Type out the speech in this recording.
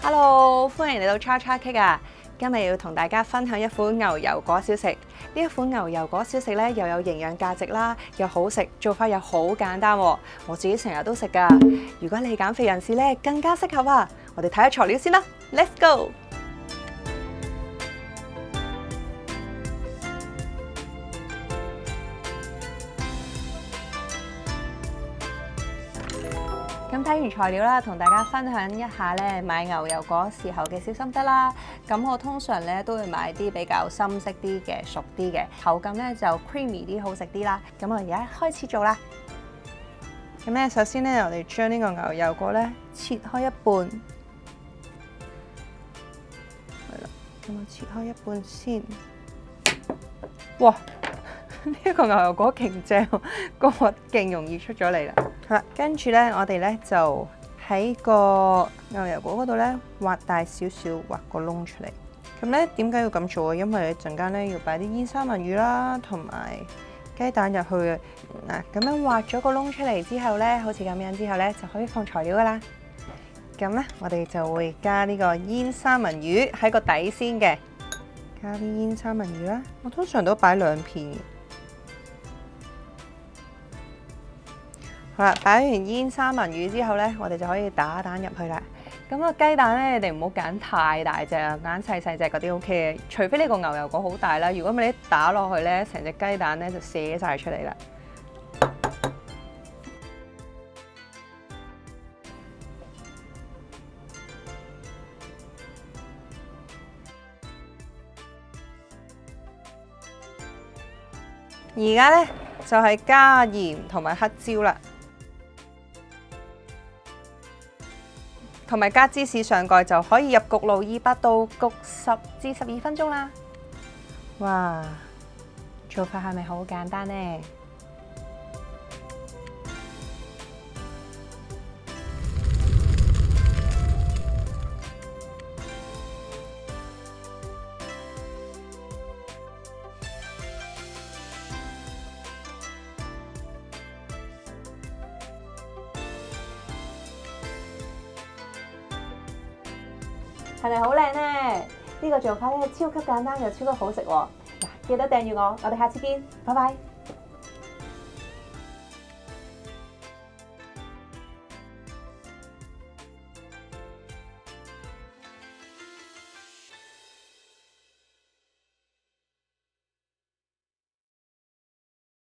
Hello， 歡迎嚟到叉叉 Cake啊！今日要同大家分享一款牛油果小食。呢一款牛油果小食咧，又有營養價值啦，又好食，做法又好簡單喎。我自己成日都食㗎。如果你減肥人士咧，更加適合啊！我哋睇下材料先啦 ，Let's go！咁睇完材料啦，同大家分享一下咧買牛油果時候嘅小心得啦。咁我通常咧都會買啲比較深色啲嘅、熟啲嘅，口感咧就 creamy 啲，好食啲啦。咁我而家開始做啦。咁咧首先咧，我哋將呢個牛油果咧切開一半，係啦，咁我切開一半先。哇！呢一個牛油果勁正，個核勁容易出咗嚟啦。好啦，跟住咧，我哋咧就喺個牛油果嗰度咧挖大少少，挖個窿出嚟。咁咧點解要咁做啊？因為你陣間咧要擺啲煙三文魚啦，同埋雞蛋入去嘅。嗱，咁樣挖咗個窿出嚟之後咧，好似咁樣之後咧就可以放材料噶啦。咁咧，我哋就會加呢個煙三文魚喺個底先嘅，加啲煙三文魚啦。我通常都擺2片嘅。好啦，擺完煙三文魚之後咧，我哋就可以打蛋入去啦。咁個雞蛋咧，你哋唔好揀太大隻啊，揀細細隻嗰啲 OK 嘅。除非呢個牛油果好大啦，如果唔係你打落去咧，成隻雞蛋咧就瀉晒出嚟啦。而家咧就係加鹽同埋黑椒啦。同埋加芝士上蓋就可以入焗爐200度焗10至12分鐘啦。哇，做法係咪好簡單呢？係咪好靚呢？呢個做法咧超級簡單又超級好食喎！嗱，記得訂閱我，我哋下次見，拜拜。